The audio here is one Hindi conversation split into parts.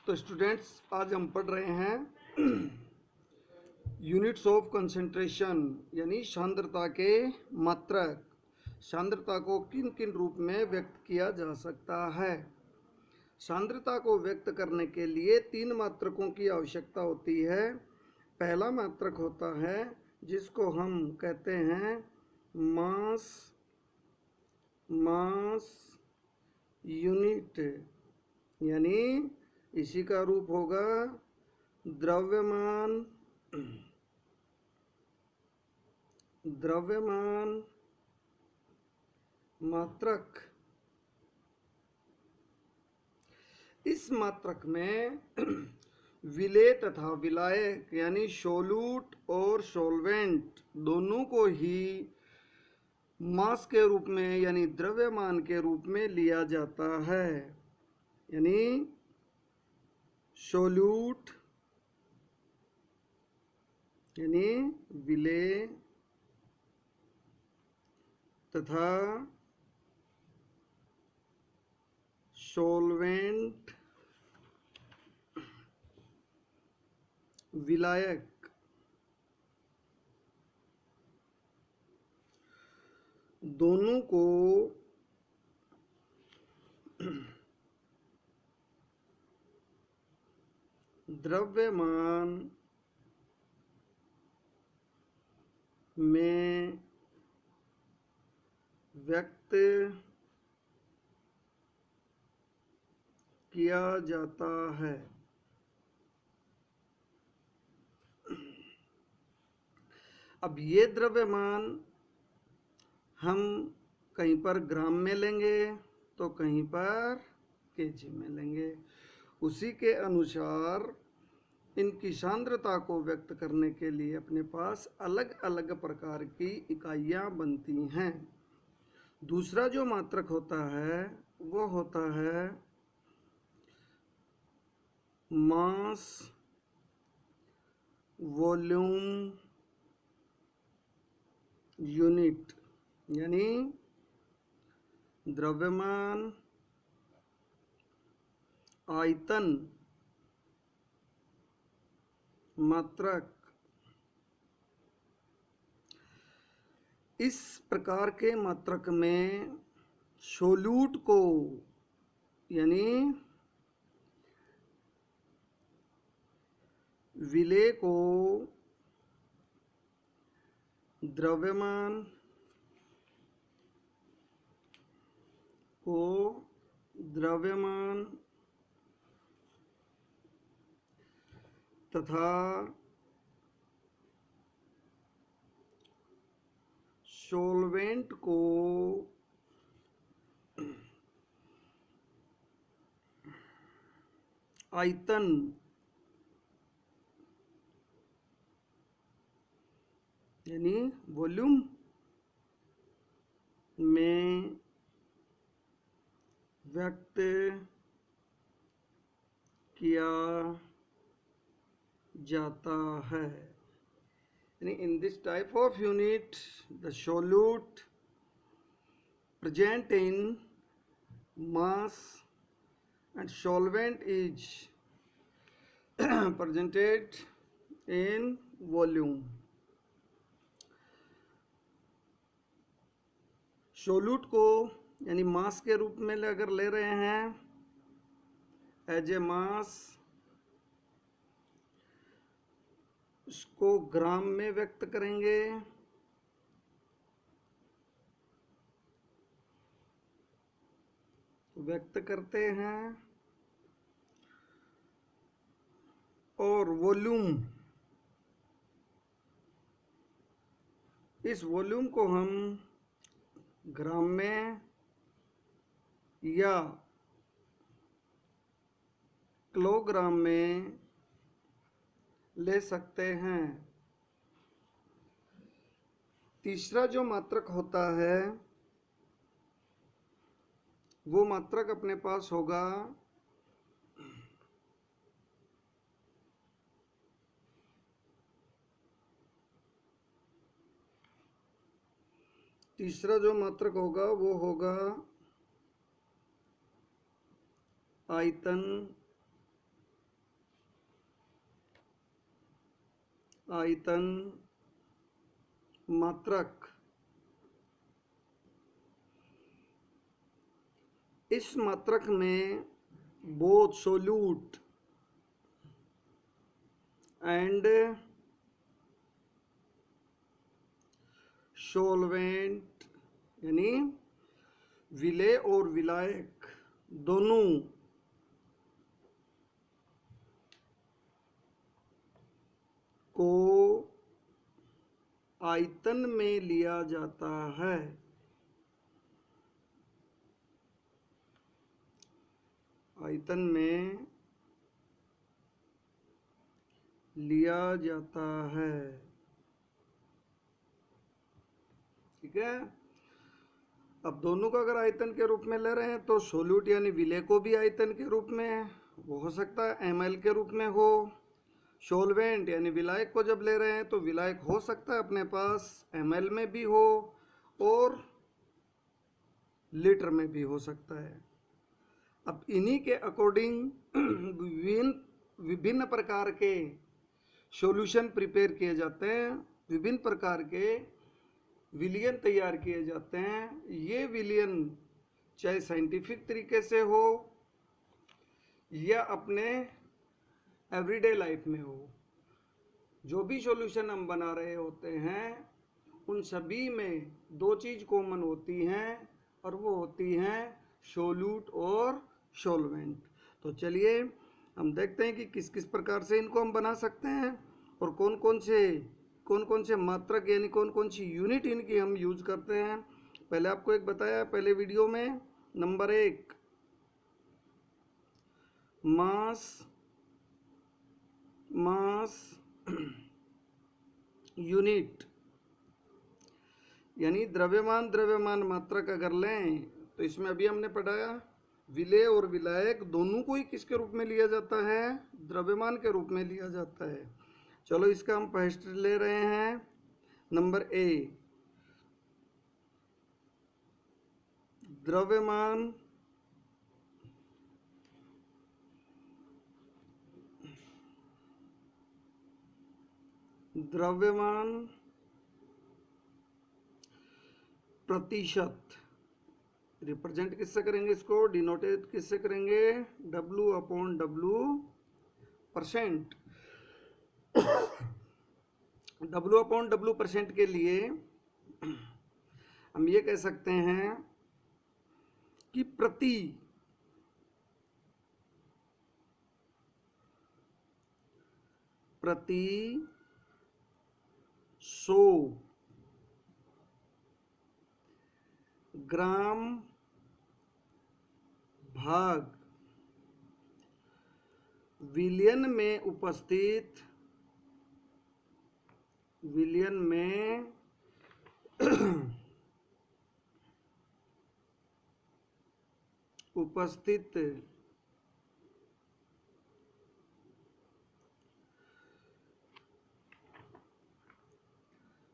तो स्टूडेंट्स, आज हम पढ़ रहे हैं यूनिट्स ऑफ कंसंट्रेशन यानी सांद्रता के मात्रक। सांद्रता को किन किन रूप में व्यक्त किया जा सकता है। सांद्रता को व्यक्त करने के लिए तीन मात्रकों की आवश्यकता होती है। पहला मात्रक होता है जिसको हम कहते हैं मास मास यूनिट, यानी इसी का रूप होगा द्रव्यमान द्रव्यमान मात्रक। इस मात्रक में विलेय तथा विलायक यानी सोल्यूट और सॉल्वेंट दोनों को ही मास के रूप में यानी द्रव्यमान के रूप में लिया जाता है। यानी सोल्यूट यानी विलेय तथा सॉल्वेंट विलायक दोनों को द्रव्यमान में व्यक्त किया जाता है। अब ये द्रव्यमान हम कहीं पर ग्राम में लेंगे तो कहीं पर केजी में लेंगे। उसी के अनुसार इनकी सांद्रता को व्यक्त करने के लिए अपने पास अलग अलग प्रकार की इकाइयाँ बनती हैं। दूसरा जो मात्रक होता है वो होता है मास वॉल्यूम यूनिट, यानी द्रव्यमान आयतन मात्रक। इस प्रकार के मात्रक में सोल्यूट को यानी विलेय को द्रव्यमान तथा सॉल्वेंट को आयतन यानी वॉल्यूम में व्यक्त किया जाता है। यानी in this type of unit the solute present in mass and solvent is presented in volume. Solute को यानी मास के रूप में अगर ले रहे हैं एज ए मास, इसको ग्राम में व्यक्त करेंगे। व्यक्त करते हैं और वॉल्यूम, इस वॉल्यूम को हम ग्राम में या किलोग्राम में ले सकते हैं। तीसरा जो मात्रक होता है वो मात्रक अपने पास होगा तीसरा जो मात्रक होगा वो होगा आयतन आयतन मात्रक। इस मात्रक में बोथ सोल्यूट एंड सोलवेंट यानी विलेय और विलायक दोनों को आयतन में लिया जाता है। आयतन में लिया जाता है। ठीक है। अब दोनों को अगर आयतन के रूप में ले रहे हैं तो सोल्यूट यानी विलेय को भी आयतन के रूप में वो हो सकता है ml के रूप में हो। सोलवेंट यानी विलायक को जब ले रहे हैं तो विलायक हो सकता है अपने पास ml में भी हो और लीटर में भी हो सकता है। अब इन्हीं के अकॉर्डिंग विभिन्न प्रकार के सॉल्यूशन प्रिपेयर किए जाते हैं, विभिन्न प्रकार के विलियन तैयार किए जाते हैं। ये विलियन चाहे साइंटिफिक तरीके से हो या अपने एवरीडे लाइफ में हो, जो भी सॉल्यूशन हम बना रहे होते हैं उन सभी में दो चीज़ कॉमन होती हैं और वो होती हैं सोल्यूट और सॉल्वेंट। तो चलिए हम देखते हैं कि किस किस प्रकार से इनको हम बना सकते हैं और कौन कौन से मात्रक यानी कौन कौन सी यूनिट इनकी हम यूज करते हैं। पहले आपको एक बताया पहले वीडियो में, नंबर 1 मास यूनिट यानी द्रव्यमान मात्रक अगर लें तो इसमें अभी हमने पढ़ाया विलेय और विलायक दोनों को ही किसके रूप में लिया जाता है, द्रव्यमान के रूप में लिया जाता है। चलो इसका हम फर्स्ट ले रहे हैं नंबर ए, द्रव्यमान प्रतिशत। रिप्रेजेंट किससे करेंगे, इसको डिनोटेड किससे करेंगे, W/W%। W/W% के लिए हम ये कह सकते हैं कि प्रति 100 ग्राम भाग विलियन में उपस्थित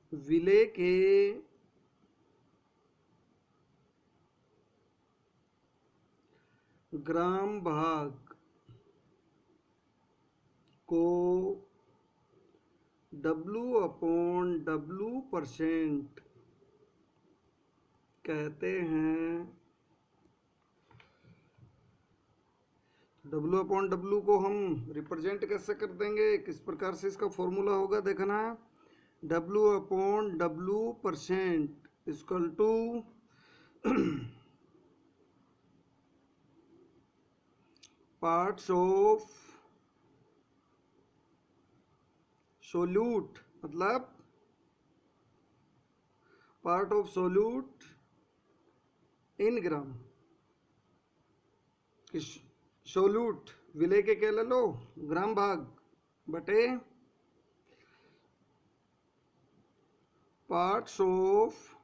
विलेय के ग्राम भाग को W/W% कहते हैं। W/W को हम रिप्रेजेंट कैसे कर देंगे, किस प्रकार से इसका फॉर्मूला होगा देखना, W/W% equal to parts of solute, मतलब part of solute in gram. Solute विलेय के क्या ले लो, ग्राम भाग बटे पार्ट्स ऑफ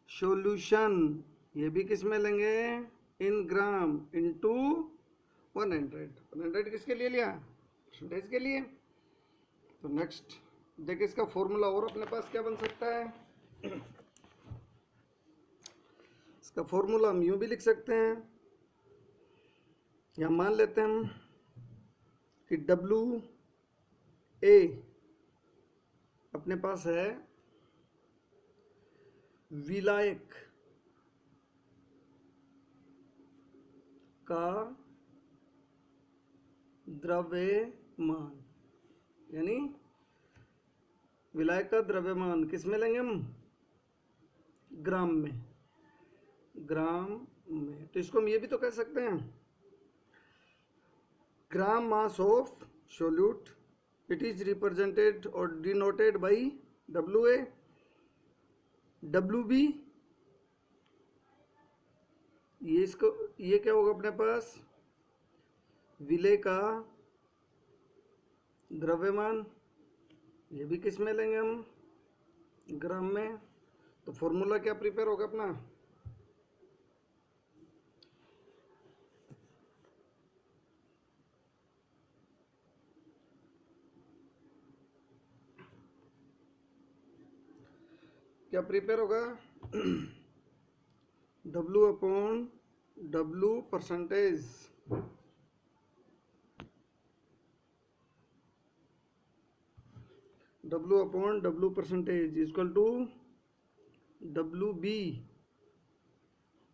सॉल्यूशन, ये भी किस में लेंगे, इन ग्राम इंटू 100 किसके लिए लिया, परसेंटेज के लिए। तो नेक्स्ट देखिए इसका फॉर्मूला और अपने पास क्या बन सकता है। इसका फॉर्मूला हम यूं भी लिख सकते हैं, या मान लेते हैं हम कि W ए अपने पास है विलायक का द्रव्यमान, यानी विलायक का द्रव्यमान किस में लेंगे हम? ग्राम में। ग्राम में तो इसको हम ये भी तो कह सकते हैं gram mass of solute, it is represented और डिनोटेड बाई WA, WB। ये क्या होगा अपने पास? विलेय का द्रव्यमान, ये भी किस में लेंगे हम? ग्राम में। तो फॉर्मूला क्या प्रिपेयर होगा अपना? क्या प्रिपेयर होगा? W/W percentage, W/W percentage equal to WB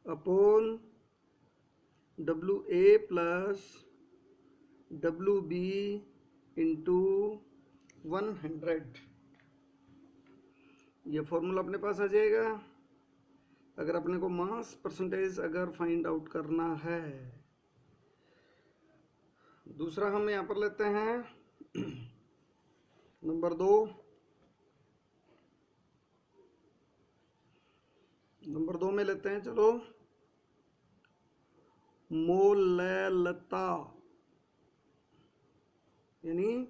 upon WA plus WB into 100। ये फॉर्मूला अपने पास आ जाएगा अगर अपने को मास परसेंटेज अगर फाइंड आउट करना है। दूसरा हम यहाँ पर लेते हैं नंबर 2। नंबर 2 में लेते हैं, चलो, मोलैलता, यानी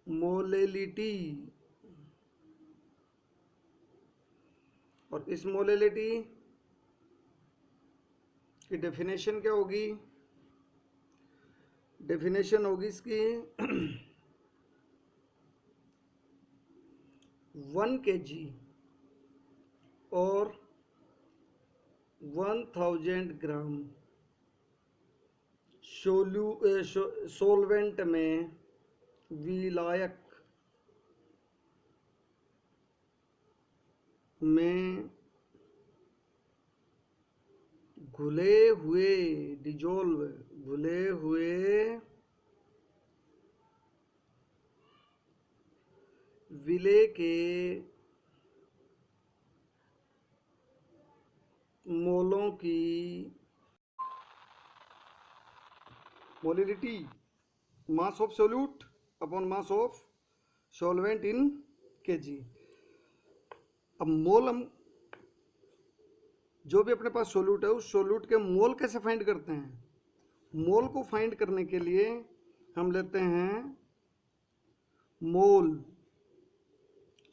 मोलेलिटी। और इस मोलेलिटी की डेफिनेशन क्या होगी? डेफिनेशन होगी इसकी 1 kg और 1000 ग्राम सोलवेंट में विलायक में घुले हुए विलेय के मोलों की molality, mass of solute upon mass of solvent in kg। अब मोल, हम जो भी अपने पास सोल्यूट है उस सोल्यूट के मोल कैसे फाइंड करते हैं? मोल को फाइंड करने के लिए हम लेते हैं मोल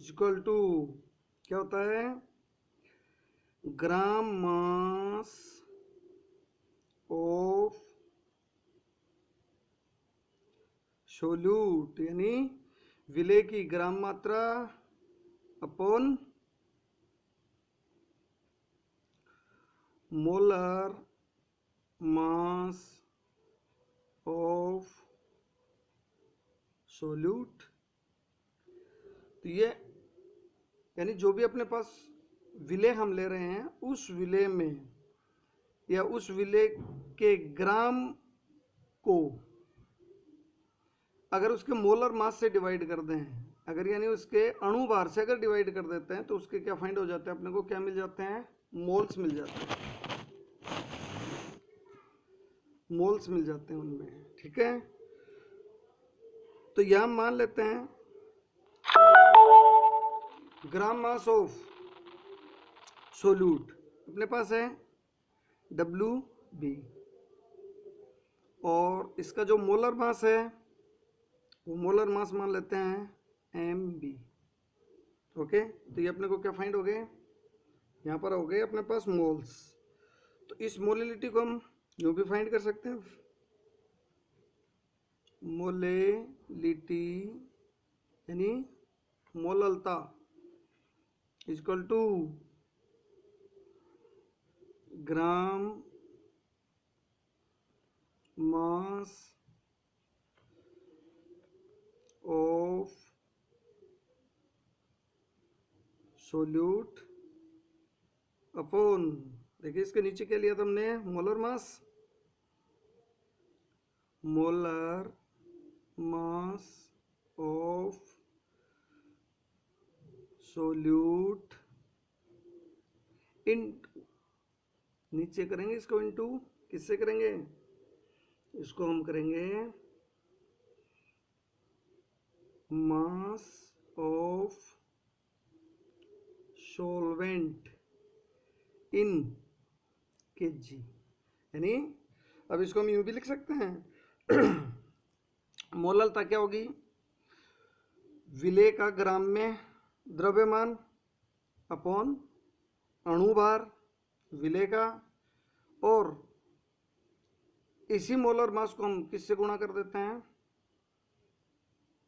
इक्वल टू क्या होता है? ग्राम मास ऑफ सोल्यूट, यानी विलेय की ग्राम मात्रा upon molar mass of solute. तो ये यानी जो भी अपने पास विलेय हम ले रहे हैं उस विलेय में या उस विलेय के ग्राम को अगर उसके मोलर मास से डिवाइड कर दें, अगर यानी उसके अणु भार से अगर डिवाइड कर देते हैं तो उसके क्या फाइंड हो जाते हैं? अपने को क्या मिल जाते हैं? मोल्स मिल जाते हैं। मोल्स मिल जाते हैं उनमें, ठीक है। तो यहां मान लेते हैं ग्राम मास ऑफ सोल्यूट अपने पास है WB और इसका जो मोलर मास है वो मोलर मास मान लेते हैं MB। ओके, तो ये अपने को क्या फाइंड हो गए? यहाँ पर हो गए अपने पास मोल्स। तो इस मोलिलिटी को हम यूँ भी फाइंड कर सकते हैं, मोलेलिटी यानी मोललता equal to gram mass of solute upon, देखिए इसके नीचे क्या लिया था हमने, molar mass, molar mass of solute in, नीचे करेंगे इसको इनटू, किससे करेंगे, इसको हम करेंगे mass of solvent in KG, यानी अब इसको हम यूं भी लिख सकते हैं मोललता क्या होगी, विलेय का ग्राम में द्रव्यमान अपॉन अणुभार विलेय का, और इसी मोलर मास को हम किससे गुणा कर देते हैं,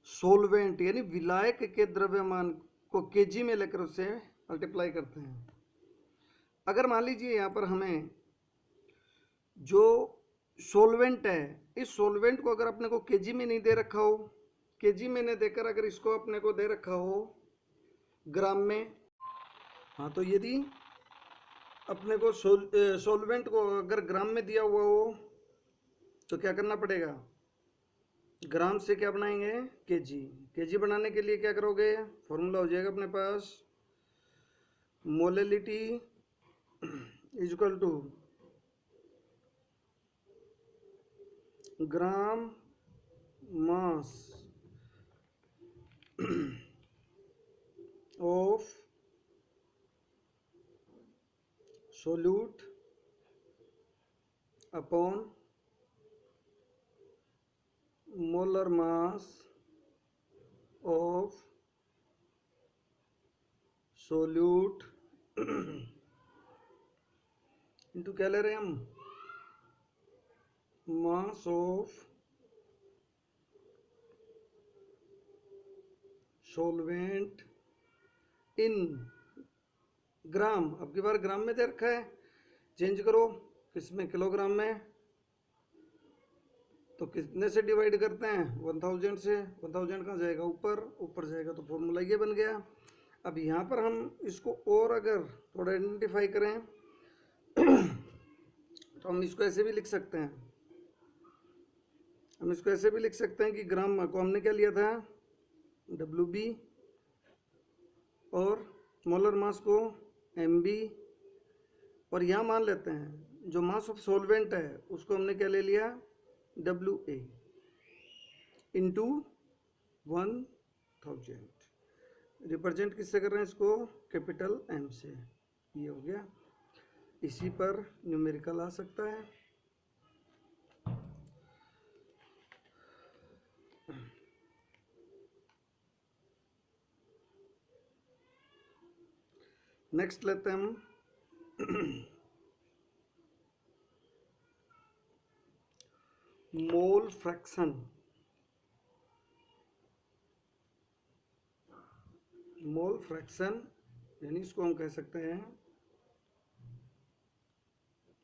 सोलवेंट यानी विलायक के द्रव्यमान को केजी में लेकर उससे मल्टीप्लाई करते हैं। अगर मान लीजिए यहाँ पर हमें जो सोलवेंट है, इस सोलवेंट को अगर अपने को केजी में नहीं दे रखा हो, केजी में नहीं देकर अगर इसको अपने को दे रखा हो ग्राम में, हाँ तो यदि अपने को सोलवेंट को अगर ग्राम में दिया हुआ हो तो क्या करना पड़ेगा, ग्राम से क्या बनाएंगे, केजी। केजी बनाने के लिए क्या करोगे, फॉर्मूला हो जाएगा अपने पास, molality is equal to gram mass of solute upon molar mass of solute into क्या ले रहे हैं हम, मास ऑफ सॉल्वेंट इन ग्राम, अब की बार ग्राम में दे रखा है, चेंज करो किसमें, किलोग्राम में, तो कितने से डिवाइड करते हैं, 1000 से, 1000 कहाँ जाएगा ऊपर, ऊपर जाएगा, तो फॉर्मूला ये बन गया। अब यहाँ पर हम इसको और अगर थोड़ा आइडेंटिफाई करें तो हम इसको ऐसे भी लिख सकते हैं, हम इसको ऐसे भी लिख सकते हैं कि ग्राम को हमने क्या लिया था, WB, और मोलर मास को MB, और यहाँ मान लेते हैं जो मास ऑफ सॉल्वेंट है उसको हमने क्या ले लिया, WA इंटू 1000, रिप्रेजेंट किससे कर रहे हैं इसको, कैपिटल M से, ये हो गया। इसी पर न्यूमेरिकल आ सकता है। नेक्स्ट लेते हैं हम मोल फ्रैक्शन, मोल फ्रैक्शन यानी इसको हम कह सकते हैं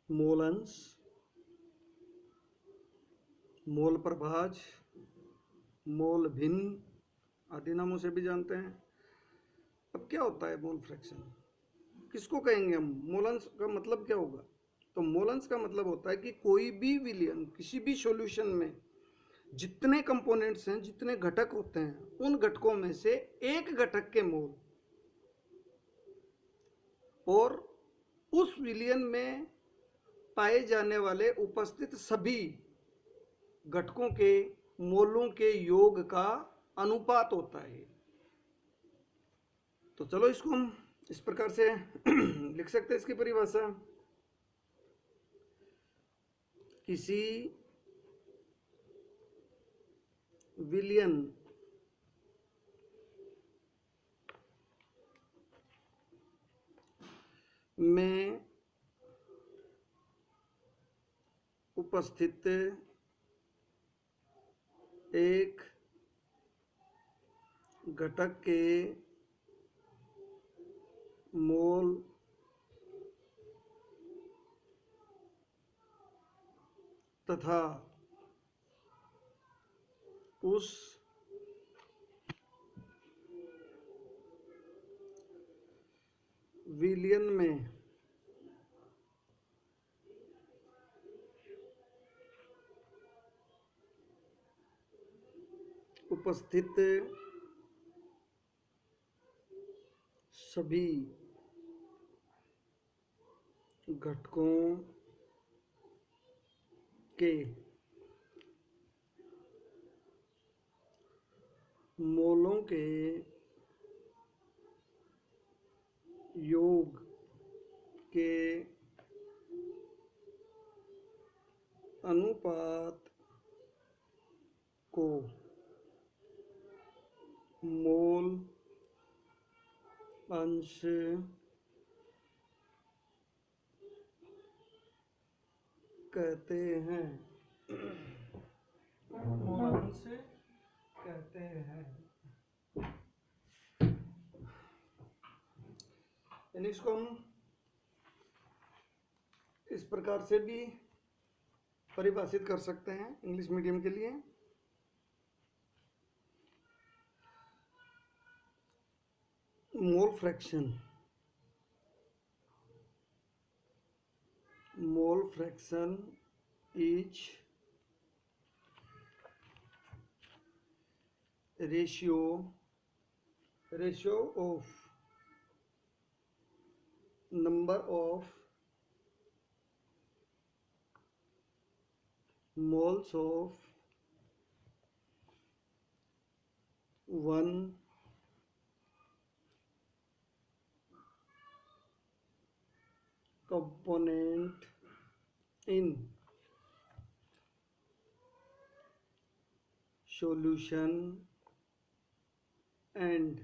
मोलंस, मोल प्रभाज, मोल भिन्न आदि नामों से भी जानते हैं। अब क्या होता है मोल फ्रैक्शन, किसको कहेंगे हम, मोलंस का मतलब क्या होगा, तो मोलंस का मतलब होता है कि कोई भी विलयन किसी भी सॉल्यूशन में जितने कंपोनेंट्स हैं, जितने घटक होते हैं, उन घटकों में से एक घटक के मोल, और उस विलयन में पाए जाने वाले उपस्थित सभी घटकों के मोलों के योग का अनुपात होता है। तो चलो इसको हम इस प्रकार से लिख सकते हैं, इसकी परिभाषा, किसी विलयन में उपस्थित एक घटक के मोल तथा उस विलियन में उपस्थित सभी घटकों के मोलों के योग के अनुपात को मोल अंश कहते हैं। मोल अंश कहते हैं। इसको हम इस प्रकार से भी परिभाषित कर सकते हैं इंग्लिश मीडियम के लिए। Mole fraction is ratio of number of moles of one component in solution and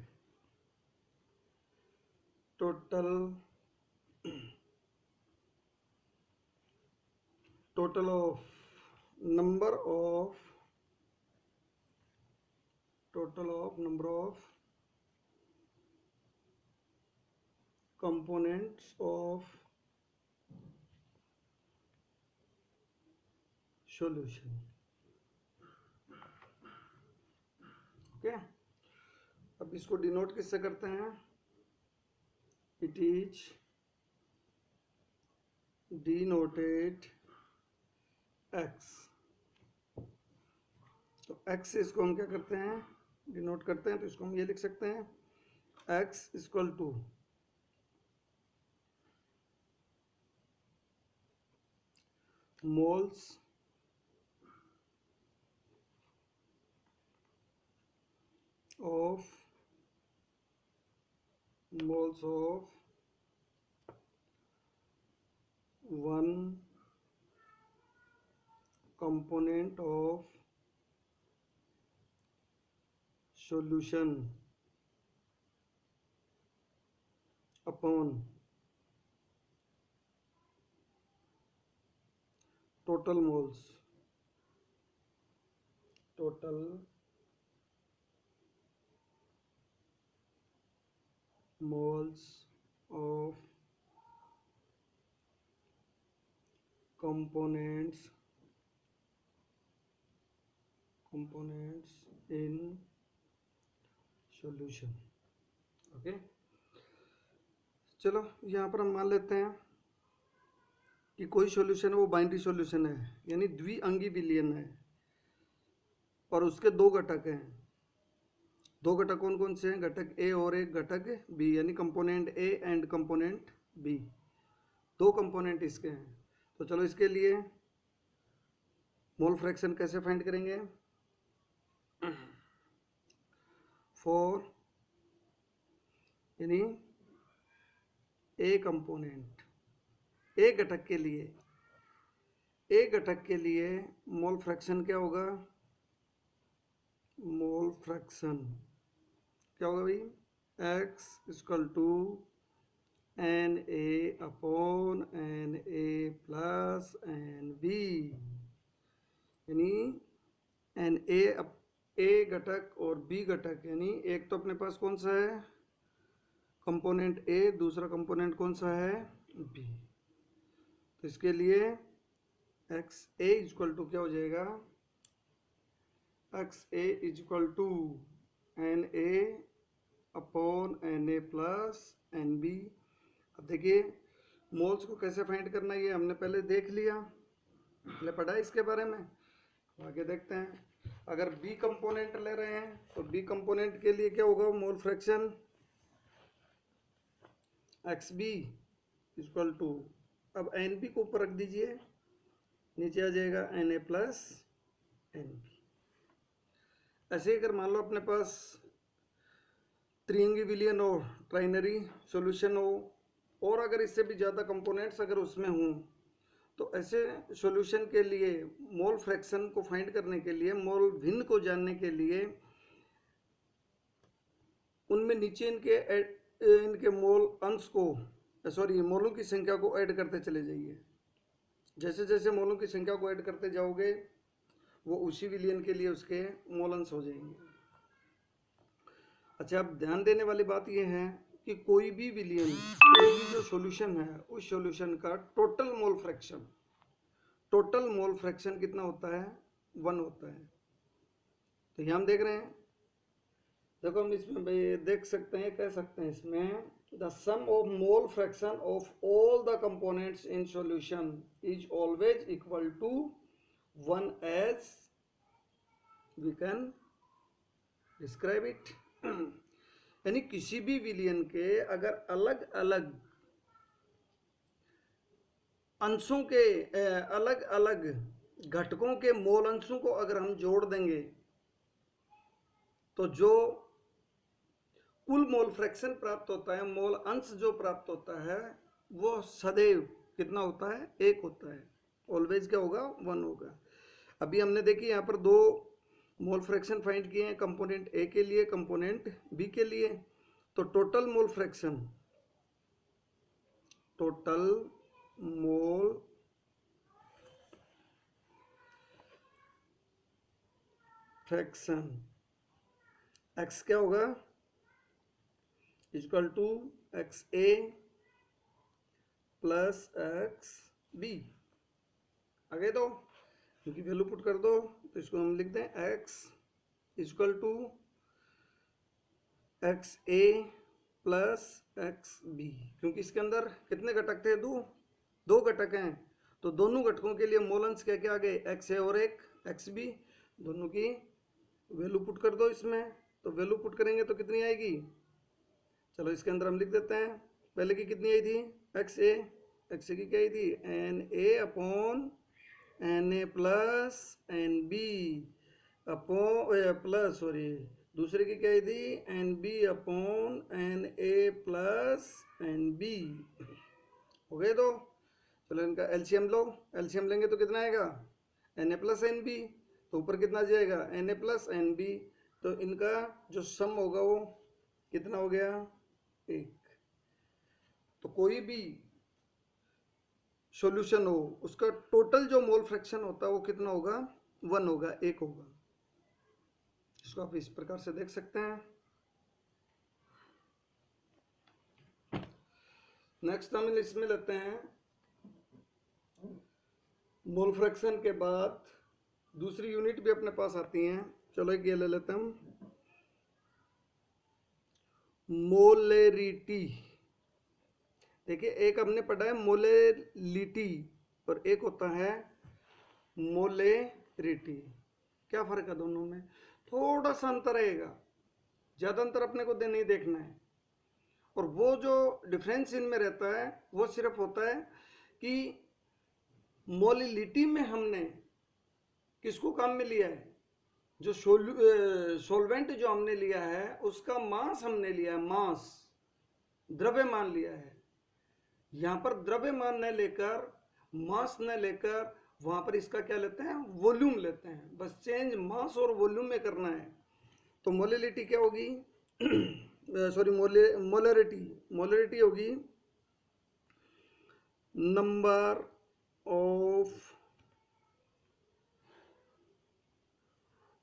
total of number of components of solution। Okay, अब इसको डिनोट किससे करते हैं? It is denoted x. तो एक्स से इसको हम क्या करते हैं? डिनोट करते हैं। तो इसको हम ये लिख सकते हैं, x equal two moles of one component of solution upon total moles of components in solution। Okay, चलो यहाँ पर हम मान लेते हैं कि कोई सॉल्यूशन है वो बाइनरी सॉल्यूशन है, यानी द्विअंगी विलयन है, और उसके दो घटक हैं। दो घटक कौन कौन से हैं? घटक ए और एक घटक बी, यानी component A and component B. दो कंपोनेंट इसके हैं। तो चलो इसके लिए मोल फ्रैक्शन कैसे फाइंड करेंगे? फॉर यानी ए कंपोनेंट, ए घटक के लिए मोल फ्रैक्शन क्या होगा? मोल फ्रैक्शन क्या होगा भाई? x equal to Na upon Na plus Nb, यानी Na ए घटक और बी घटक, यानी एक तो अपने पास कौन सा है? कंपोनेंट ए, दूसरा कंपोनेंट कौन सा है? बी। तो इसके लिए एक्स ए इक्वल टू क्या हो जाएगा? X A equal to N A upon N A plus N B. अब देखिए मोल्स को कैसे फाइंड करना है ये हमने पहले देख लिया, पहले पढ़ा है इसके बारे में। आगे देखते हैं, अगर बी कंपोनेंट ले रहे हैं तो बी कंपोनेंट के लिए क्या होगा, mole fraction X B equal to, अब एन बी को ऊपर रख दीजिए, नीचे आ जाएगा N A plus N B. ऐसे ही अगर मान लो अपने पास त्रिंगी विलियन हो, ट्राइनरी सॉल्यूशन हो, और अगर इससे भी ज़्यादा कंपोनेंट्स अगर उसमें हों, तो ऐसे सॉल्यूशन के लिए मोल फ्रैक्शन को फाइंड करने के लिए, मोल भिन्न को जानने के लिए, उनमें नीचे इनके मोल अंश को, सॉरी मोलों की संख्या को ऐड करते चले जाइए। जैसे जैसे मोलों की संख्या को ऐड करते जाओगे वो उसी विलियन के लिए उसके मोल अंश हो जाएंगे। अच्छा, अब ध्यान देने वाली बात यह है कि कोई भी विलियन, कोई भी जो सॉल्यूशन है, उस सॉल्यूशन का टोटल मोल फ्रैक्शन कितना होता है, 1 होता है। तो यहाँ हम देख रहे हैं, देखो हम इसमें भाई देख सकते हैं, कह सकते हैं इसमें the sum of mole fraction of all the components in solution is always equal to 1 as we can describe it. यानी किसी भी विलियन के अगर अलग अलग अंशों के, अलग अलग घटकों के मोल अंशों को अगर हम जोड़ देंगे तो जो कुल मोल फ्रैक्शन प्राप्त होता है, मोल अंश जो प्राप्त होता है, वो सदैव कितना होता है, 1 होता है। ऑलवेज क्या होगा, 1 होगा। अभी हमने देखी यहाँ पर 2 मोल फ्रैक्शन फाइंड किए हैं, कंपोनेंट ए के लिए, कंपोनेंट बी के लिए। तो टोटल मोल फ्रैक्शन एक्स क्या होगा, equal to X A plus X B. आगे दो क्योंकि वैल्यू पुट कर दो, तो इसको हम लिख दें X equal to X A plus X B, क्योंकि इसके अंदर कितने घटक थे, 2 घटक हैं। तो दोनों घटकों के लिए मोल अंश क्या क्या आ गए, एक्स ए और एक एक्स बी। दोनों की वैल्यू पुट कर दो इसमें, तो वैल्यू पुट करेंगे तो कितनी आएगी, चलो इसके अंदर हम लिख देते हैं। पहले की कितनी आई थी, एक्स ए की क्या आई थी, N A upon N A plus N B upon plus, sorry दूसरे की क्या आई थी, N B upon N A plus N B. हो गए दो, चलो इनका एलसीएम लो, एलसीएम लेंगे तो कितना आएगा, N A plus N B, तो ऊपर कितना जाएगा, N A plus N B. तो इनका जो सम होगा वो कितना हो गया, 1। तो कोई भी सॉल्यूशन हो उसका टोटल जो मोल फ्रैक्शन होता है वो कितना होगा, 1 होगा, 1 होगा। इसको आप इस प्रकार से देख सकते हैं। नेक्स्ट हम इसमें लेते हैं मोल फ्रैक्शन के बाद दूसरी यूनिट भी अपने पास आती हैं। चलो एक ये ले लेते हैं हम, मोलेरिटी। देखिए एक हमने पढ़ा है मोलेलिटी और एक होता है मोलेरिटी। क्या फर्क है दोनों में, थोड़ा सा अंतर रहेगा, ज़्यादा अंतर अपने को नहीं देखना है। और वो जो डिफरेंस इनमें रहता है वो सिर्फ होता है कि मोलेलिटी में हमने किसको काम में लिया है, जो सोलवेंट जो हमने लिया है उसका मास हमने लिया है, मास द्रव्यमान लिया है। यहाँ पर द्रव्यमान न लेकर, मास न लेकर, वहां पर इसका क्या लेते हैं, वॉल्यूम लेते हैं। बस चेंज मास और वॉल्यूम में करना है। तो मोलेलिटी क्या होगी, सॉरी मोलरिटी होगी number of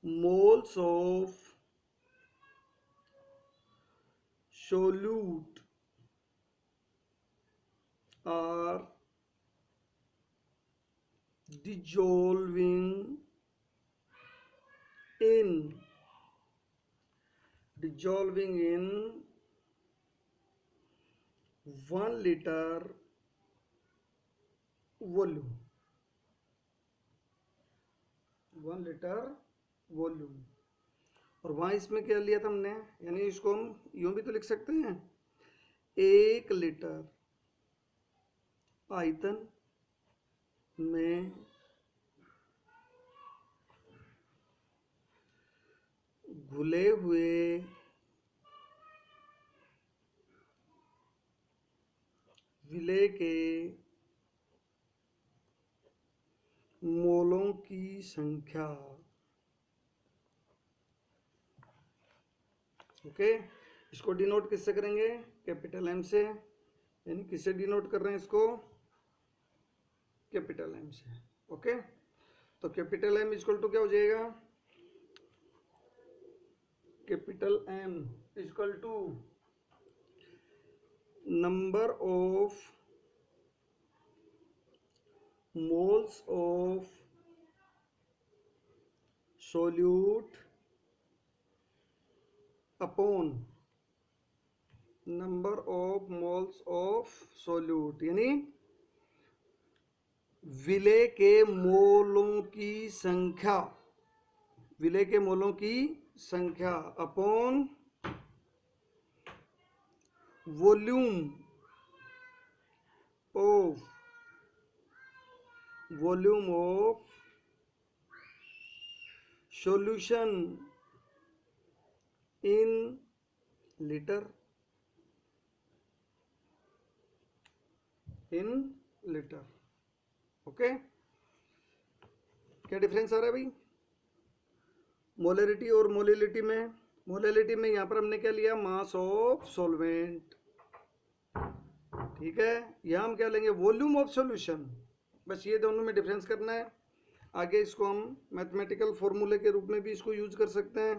moles of solute are dissolving in 1 litre volume, 1 litre volume. और वहाँ इसमें क्या लिया था हमने, यानी इसको हम यूं भी तो लिख सकते हैं, 1 लीटर आयतन में घुले हुए विलेय के मोलों की संख्या। ओके, इसको डिनोट किससे करेंगे, कैपिटल एम से, यानी किससे डिनोट कर रहे हैं इसको, कैपिटल एम से। ओके, तो कैपिटल एम इक्वल टू क्या हो जाएगा, capital M equal to number of moles of solute upon number of moles of solute, यानी विलेय के मोलों की संख्या, विलेय के मोलों की संख्या upon volume of solution in litre, okay. क्या डिफरेंस आ रहा है भाई मोलरिटी और मोलिलिटी में? मोलिलिटी में यहाँ पर हमने क्या लिया, मास ऑफ सॉल्वेंट, ठीक है। यहाँ हम क्या लेंगे, वॉल्यूम ऑफ सॉल्यूशन। बस ये दोनों में डिफरेंस करना है। आगे इसको हम मैथमेटिकल फॉर्मूले के रूप में भी इसको यूज कर सकते हैं।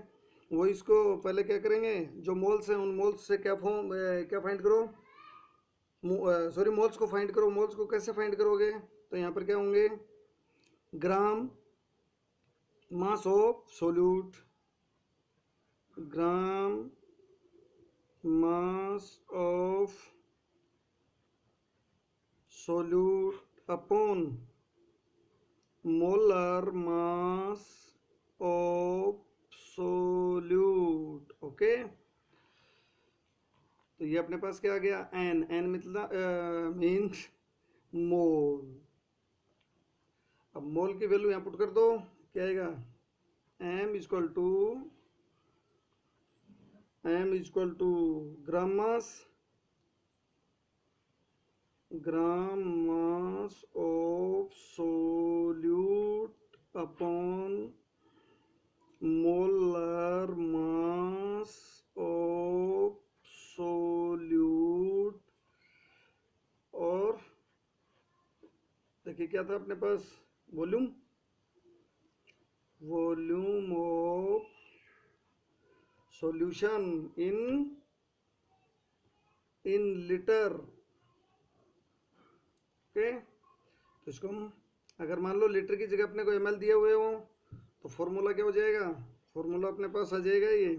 वो इसको पहले क्या करेंगे, जो मोल्स हैं उन मोल्स से क्या फाइंड करो, सॉरी मोल्स को फाइंड करो। मोल्स को कैसे फाइंड करोगे, तो यहाँ पर क्या होंगे, gram mass of solute, gram mass of solute upon molar mass of solute, okay. तो ये अपने पास क्या आ गया, एन मतलब मीन्स मोल। अब मोल की वैल्यू यहाँ पुट कर दो, क्या आएगा, M equal to gram mass of solute upon molar mass of solute. और देखिए क्या था अपने पास, volume of solution in litre, okay. तो इसको हम अगर मान लो लीटर की जगह अपने को ml दिए हुए हो, तो फॉर्मूला क्या हो जाएगा, फॉर्मूला अपने पास आ जाएगा ये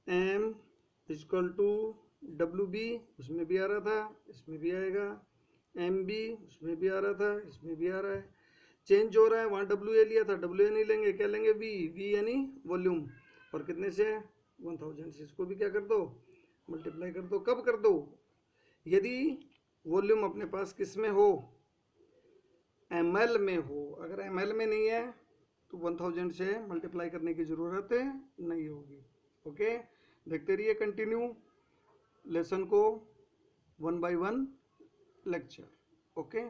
m इक्वल टू WB, उसमें भी आ रहा था, इसमें भी आएगा, MB उसमें भी आ रहा था, इसमें भी आ रहा है। चेंज हो रहा है, वहाँ WA लिया था, WA नहीं लेंगे, क्या लेंगे, V यानी वॉल्यूम। और कितने से, 1000 से। इसको भी क्या कर दो, मल्टीप्लाई कर दो। कब कर दो, यदि वॉल्यूम अपने पास किस में हो, ml में हो। अगर ml में नहीं है तो 1000 से मल्टीप्लाई करने की ज़रूरत नहीं होगी, ओके। देखते रहिए कंटिन्यू लेसन को 1 by 1 लेक्चर, ओके।